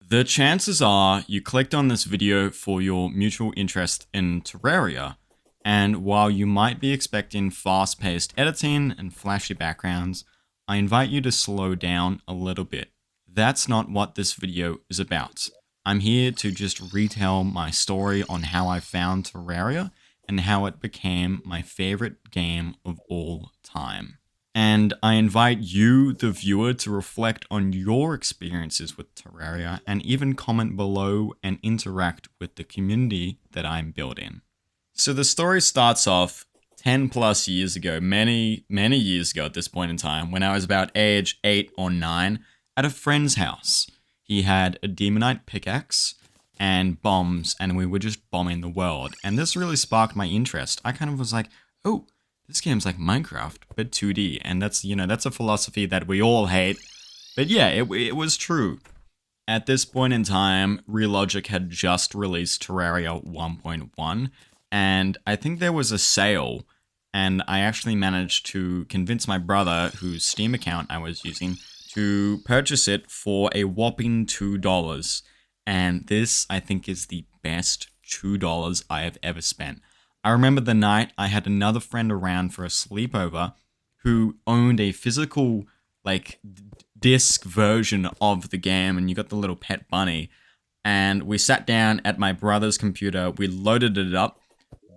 The chances are you clicked on this video for your mutual interest in Terraria, and while you might be expecting fast-paced editing and flashy backgrounds, I invite you to slow down a little bit. That's not what this video is about. I'm here to just retell my story on how I found Terraria and how it became my favorite game of all time. And I invite you, the viewer, to reflect on your experiences with Terraria and even comment below and interact with the community that I'm building. So the story starts off 10 plus years ago, many years ago at this point in time, when I was about age 8 or 9 at a friend's house. He had a demonite pickaxe and bombs, and we were just bombing the world. And this really sparked my interest. I kind of was like, oh, this game's like Minecraft, but 2D. And that's, that's a philosophy that we all hate. But yeah, it was true. At this point in time, Relogic had just released Terraria 1.1. And I think there was a sale. And I actually managed to convince my brother, whose Steam account I was using, to purchase it for a whopping $2. And this, I think, is the best $2 I have ever spent. I remember the night I had another friend around for a sleepover who owned a physical, disc version of the game, and you got the little pet bunny. And we sat down at my brother's computer, we loaded it up,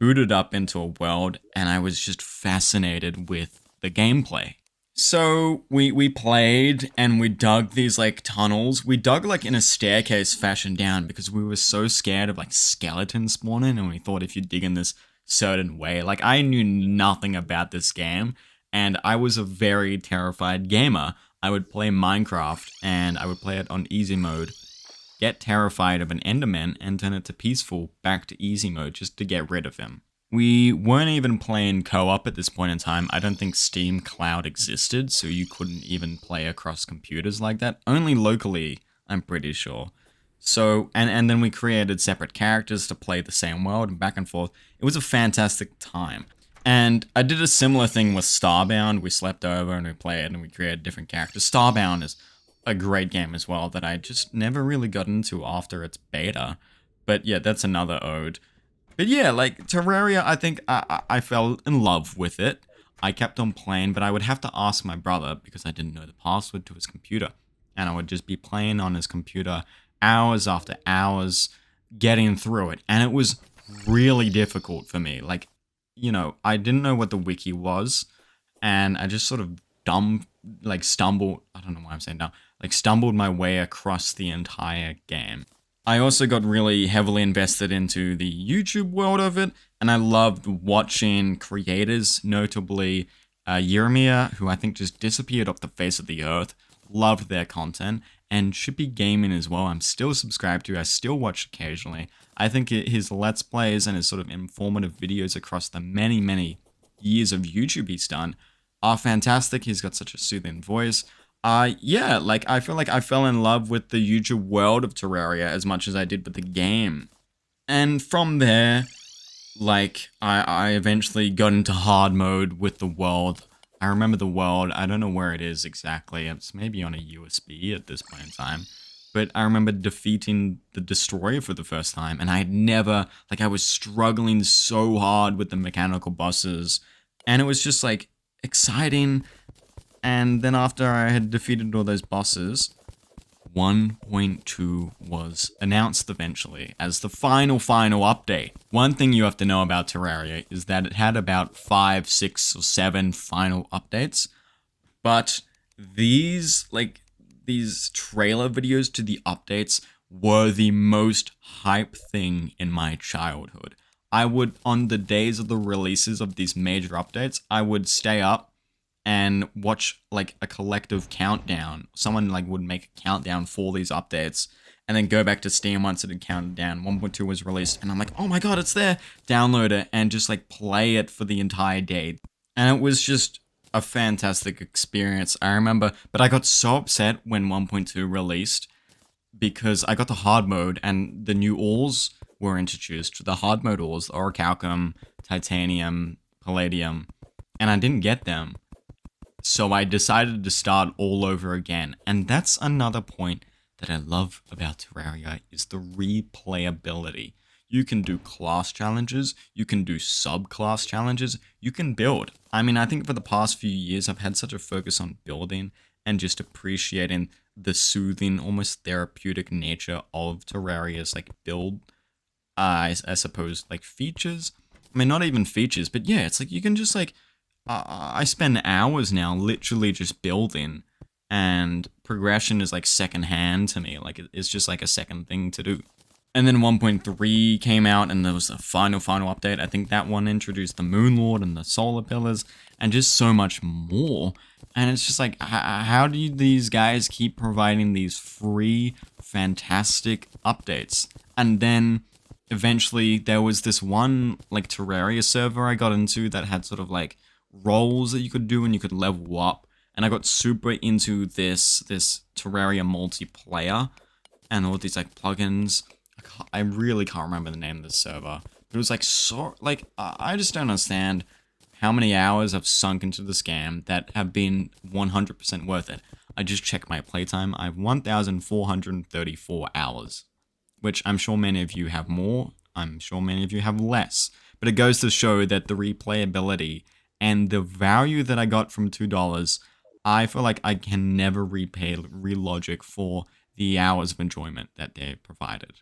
booted up into a world, and I was just fascinated with the gameplay. So we played and we dug these tunnels. We dug in a staircase fashion down because we were so scared of skeletons spawning, and we thought if you dig in this certain way, I knew nothing about this game, and I was a very terrified gamer. I would play Minecraft and I would play it on easy mode, get terrified of an enderman and turn it to peaceful back to easy mode just to get rid of him. We weren't even playing co-op at this point in time. I don't think Steam Cloud existed, so you couldn't even play across computers like that. Only locally, I'm pretty sure. So, and then we created separate characters to play the same world and back and forth. It was a fantastic time. And I did a similar thing with Starbound. We slept over and we played and we created different characters. Starbound is a great game as well that I just never really got into after its beta. But yeah, that's another ode. But yeah, Terraria, I think I fell in love with it. I kept on playing, but I would have to ask my brother because I didn't know the password to his computer. And I would just be playing on his computer hours after hours, getting through it. And it was really difficult for me. I didn't know what the wiki was. And I just sort of stumbled, I don't know why I'm saying dumb, stumbled my way across the entire game. I also got really heavily invested into the YouTube world of it, and I loved watching creators, notably Yeremia, who I think just disappeared off the face of the earth. Loved their content, and Chippy Gaming as well. I'm still subscribed to, I still watch occasionally. I think his Let's Plays and his sort of informative videos across the many years of YouTube he's done are fantastic. He's got such a soothing voice. I feel like I fell in love with the YouTube world of Terraria as much as I did with the game. And from there, I eventually got into hard mode with the world. I remember the world, I don't know where it is exactly, it's maybe on a USB at this point in time. But I remember defeating the Destroyer for the first time, and I had never, I was struggling so hard with the mechanical bosses, and it was just, exciting. And then after I had defeated all those bosses, 1.2 was announced eventually as the final update. One thing you have to know about Terraria is that it had about 5, 6, or 7 final updates. But these trailer videos to the updates were the most hype thing in my childhood. I would, on the days of the releases of these major updates, I would stay up and watch a collective countdown. Someone would make a countdown for these updates and then go back to Steam once it had counted down. 1.2 was released and I'm like, oh my god, it's there. Download it and just play it for the entire day. And it was just a fantastic experience. I remember, but I got so upset when 1.2 released because I got the hard mode and the new ores were introduced. The hard mode ores, orichalcum, titanium, palladium, and I didn't get them. So I decided to start all over again. And that's another point that I love about Terraria is the replayability. You can do class challenges, you can do subclass challenges, you can build. I mean, I think for the past few years, I've had such a focus on building and just appreciating the soothing, almost therapeutic nature of Terraria's like build, I suppose, like features. I mean, not even features, but yeah, it's like you can just like, I spend hours now literally just building, and progression is like secondhand to me. Like it's just like a second thing to do. And then 1.3 came out, and there was a final update. I think that one introduced the Moon Lord and the Solar Pillars, and just so much more. And it's just like, how do these guys keep providing these free, fantastic updates? And then eventually there was this one like Terraria server I got into that had sort of like roles that you could do and you could level up. And I got super into this Terraria multiplayer and all these like plugins. I really can't remember the name of the server. But it was like so like I just don't understand how many hours I've sunk into the scam that have been 100% worth it. I just checked my playtime. I have 1,434 hours, which I'm sure many of you have more. I'm sure many of you have less. But it goes to show that the replayability and the value that I got from $2, I feel like I can never repay Relogic for the hours of enjoyment that they provided.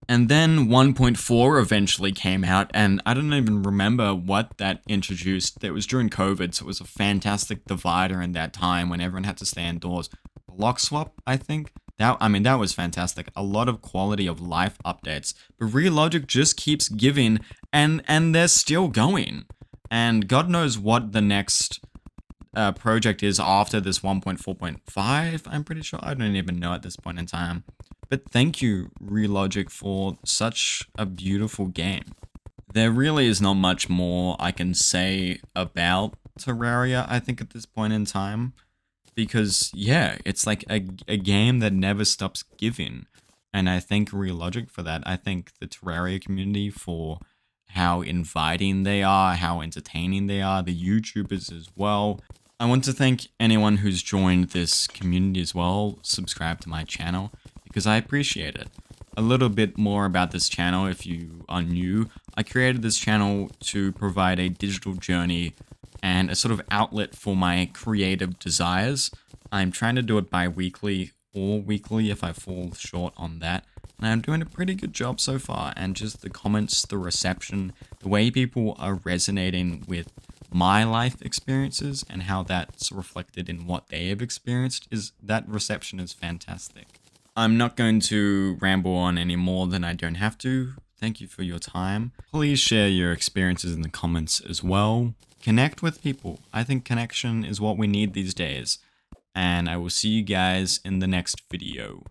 And then 1.4 eventually came out, and I don't even remember what that introduced. It was during COVID, so it was a fantastic divider in that time when everyone had to stay indoors. Block swap, I think. That was fantastic. A lot of quality of life updates. But Relogic just keeps giving, and they're still going. And God knows what the next project is after this 1.4.5, I'm pretty sure. I don't even know at this point in time. But thank you, Relogic, for such a beautiful game. There really is not much more I can say about Terraria, I think, at this point in time. Because, yeah, it's like a game that never stops giving. And I thank Relogic for that. I thank the Terraria community for how inviting they are, how entertaining they are, the YouTubers as well. I want to thank anyone who's joined this community as well, subscribe to my channel, because I appreciate it. A little bit more about this channel if you are new. I created this channel to provide a digital journey and a sort of outlet for my creative desires. I'm trying to do it bi-weekly or weekly if I fall short on that. And I'm doing a pretty good job so far, and just the comments, the reception, the way people are resonating with my life experiences and how that's reflected in what they have experienced, is that reception is fantastic. I'm not going to ramble on any more than I don't have to. Thank you for your time. Please share your experiences in the comments as well. Connect with people. I think connection is what we need these days. And I will see you guys in the next video.